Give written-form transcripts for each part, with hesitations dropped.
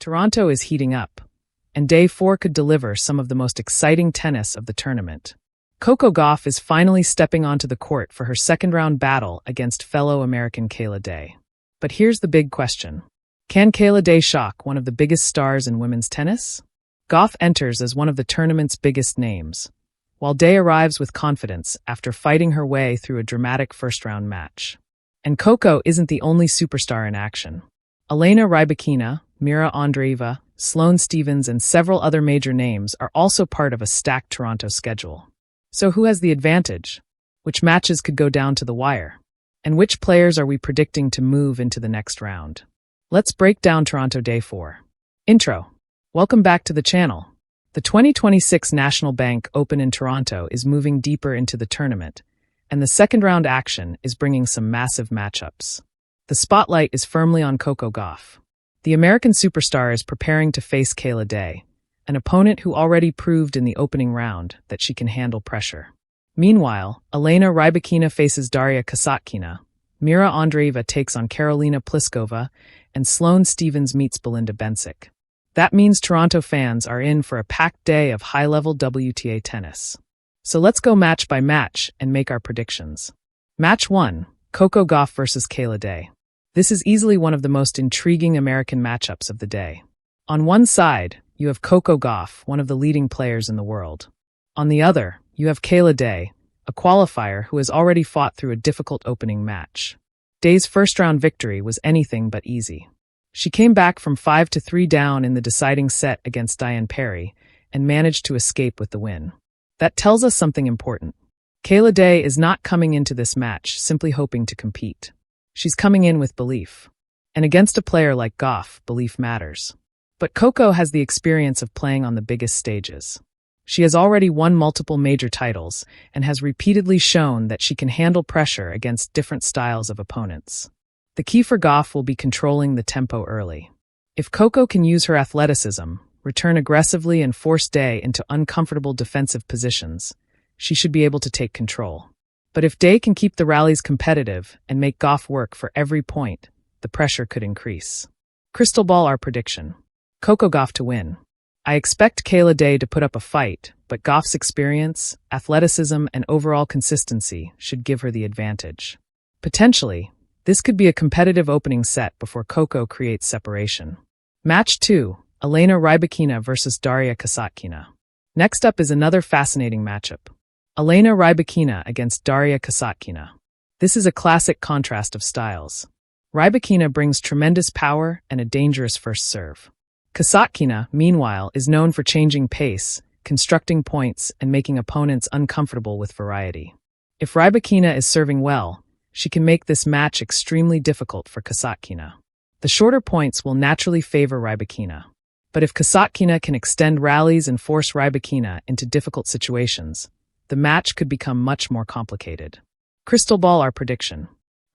Toronto is heating up, and Day 4 could deliver some of the most exciting tennis of the tournament. Coco Gauff is finally stepping onto the court for her second-round battle against fellow American Kayla Day. But here's the big question. Can Kayla Day shock one of the biggest stars in women's tennis? Gauff enters as one of the tournament's biggest names, while Day arrives with confidence after fighting her way through a dramatic first-round match. And Coco isn't the only superstar in action. Elena Rybakina, Mira Andreeva, Sloane Stephens, and several other major names are also part of a stacked Toronto schedule. So who has the advantage? Which matches could go down to the wire? And which players are we predicting to move into the next round? Let's break down Toronto Day 4. Intro. Welcome back to the channel. The 2026 National Bank Open in Toronto is moving deeper into the tournament, and the second-round action is bringing some massive matchups. The spotlight is firmly on Coco Gauff. The American superstar is preparing to face Kayla Day, an opponent who already proved in the opening round that she can handle pressure. Meanwhile, Elena Rybakina faces Kasatkina, Mira Andreeva takes on Karolina Pliskova, and Sloane Stephens meets Belinda Bencic. That means Toronto fans are in for a packed day of high-level WTA tennis. So let's go match by match and make our predictions. Match 1, Coco Gauff versus Kayla Day. This is easily one of the most intriguing American matchups of the day. On one side, you have Coco Gauff, one of the leading players in the world. On the other, you have Kayla Day, a qualifier who has already fought through a difficult opening match. Day's first-round victory was anything but easy. She came back from 5-3 down in the deciding set against Diane Parry and managed to escape with the win. That tells us something important. Kayla Day is not coming into this match simply hoping to compete. She's coming in with belief. And against a player like Gauff, belief matters. But Coco has the experience of playing on the biggest stages. She has already won multiple major titles and has repeatedly shown that she can handle pressure against different styles of opponents. The key for Gauff will be controlling the tempo early. If Coco can use her athleticism, return aggressively and force Day into uncomfortable defensive positions, she should be able to take control. But if Day can keep the rallies competitive and make Gauff work for every point, the pressure could increase. Crystal ball our prediction. Coco Gauff to win. I expect Kayla Day to put up a fight, but Gauff's experience, athleticism, and overall consistency should give her the advantage. Potentially, this could be a competitive opening set before Coco creates separation. Match 2, Elena Rybakina versus Kasatkina. Next up is another fascinating matchup. Elena Rybakina against Kasatkina. This is a classic contrast of styles. Rybakina brings tremendous power and a dangerous first serve. Kasatkina, meanwhile, is known for changing pace, constructing points, and making opponents uncomfortable with variety. If Rybakina is serving well, she can make this match extremely difficult for Kasatkina. The shorter points will naturally favor Rybakina. But if Kasatkina can extend rallies and force Rybakina into difficult situations, the match could become much more complicated. Crystal ball our prediction.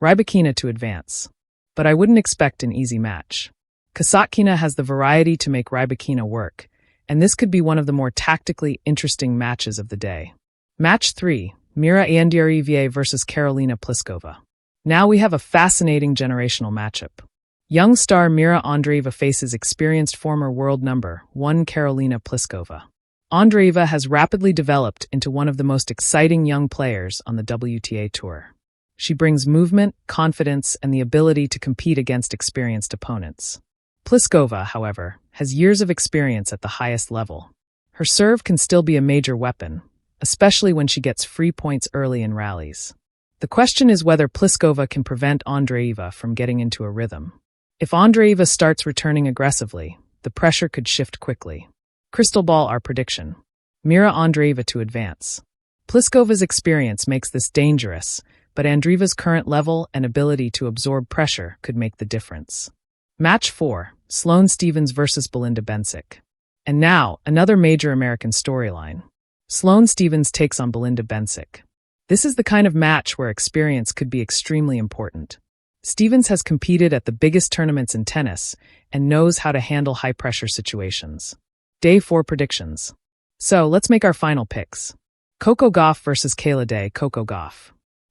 Rybakina to advance. But I wouldn't expect an easy match. Kasatkina has the variety to make Rybakina work, and this could be one of the more tactically interesting matches of the day. Match 3, Mira Andreeva versus Karolina Pliskova. Now we have a fascinating generational matchup. Young star Mira Andreeva faces experienced former world number 1 Karolina Pliskova. Andreeva has rapidly developed into one of the most exciting young players on the WTA Tour. She brings movement, confidence, and the ability to compete against experienced opponents. Pliskova, however, has years of experience at the highest level. Her serve can still be a major weapon, especially when she gets free points early in rallies. The question is whether Pliskova can prevent Andreeva from getting into a rhythm. If Andreeva starts returning aggressively, the pressure could shift quickly. Crystal ball our prediction. Mira Andreeva to advance. Pliskova's experience makes this dangerous, but Andreeva's current level and ability to absorb pressure could make the difference. Match 4, Sloane Stephens versus Belinda Bencic. And now, another major American storyline. Sloane Stephens takes on Belinda Bencic. This is the kind of match where experience could be extremely important. Stephens has competed at the biggest tournaments in tennis and knows how to handle high-pressure situations. Day 4 predictions. So, let's make our final picks. Coco Gauff versus Kayla Day, Coco Gauff.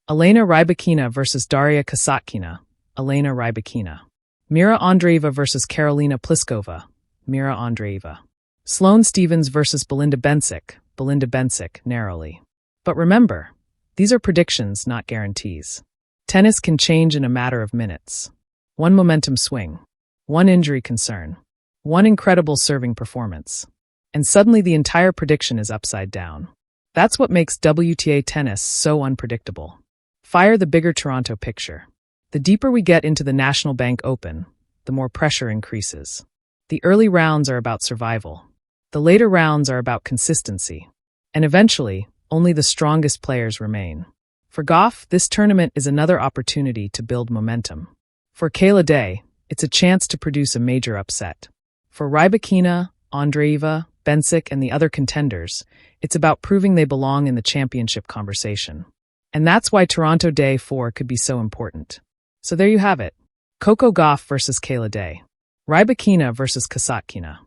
Elena Rybakina versus Kasatkina, Elena Rybakina. Mira Andreeva versus Karolina Pliskova, Mira Andreeva. Sloane Stephens versus Belinda Bencic, narrowly. But remember, these are predictions, not guarantees. Tennis can change in a matter of minutes. One momentum swing, one injury concern, one incredible serving performance, and suddenly the entire prediction is upside down. That's what makes WTA tennis so unpredictable. Fire the bigger Toronto picture. The deeper we get into the National Bank Open, the more pressure increases. The early rounds are about survival. The later rounds are about consistency. And eventually, only the strongest players remain. For Gauff, this tournament is another opportunity to build momentum. For Kayla, it's a chance to produce a major upset. For Rybakina, Andreeva, Bencic, and the other contenders, it's about proving they belong in the championship conversation. And that's why Toronto Day 4 could be so important. So there you have it. Coco Gauff versus Kayla, Rybakina versus Kasatkina,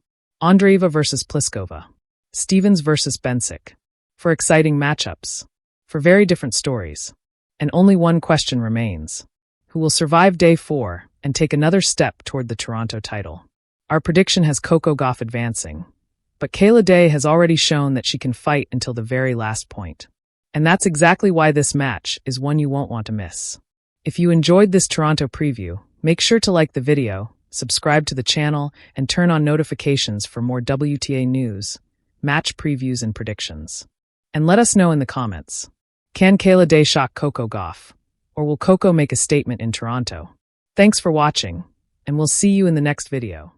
Andreeva versus Pliskova, Stephens versus Bencic. For exciting matchups, for very different stories. And only one question remains. Who will survive Day 4 and take another step toward the Toronto title? Our prediction has Coco Gauff advancing, but Kayla has already shown that she can fight until the very last point. And that's exactly why this match is one you won't want to miss. If you enjoyed this Toronto preview, make sure to like the video, subscribe to the channel, and turn on notifications for more WTA news, match previews, and predictions. And let us know in the comments. Can Kayla shock Coco Gauff? Or will Coco make a statement in Toronto? Thanks for watching, and we'll see you in the next video.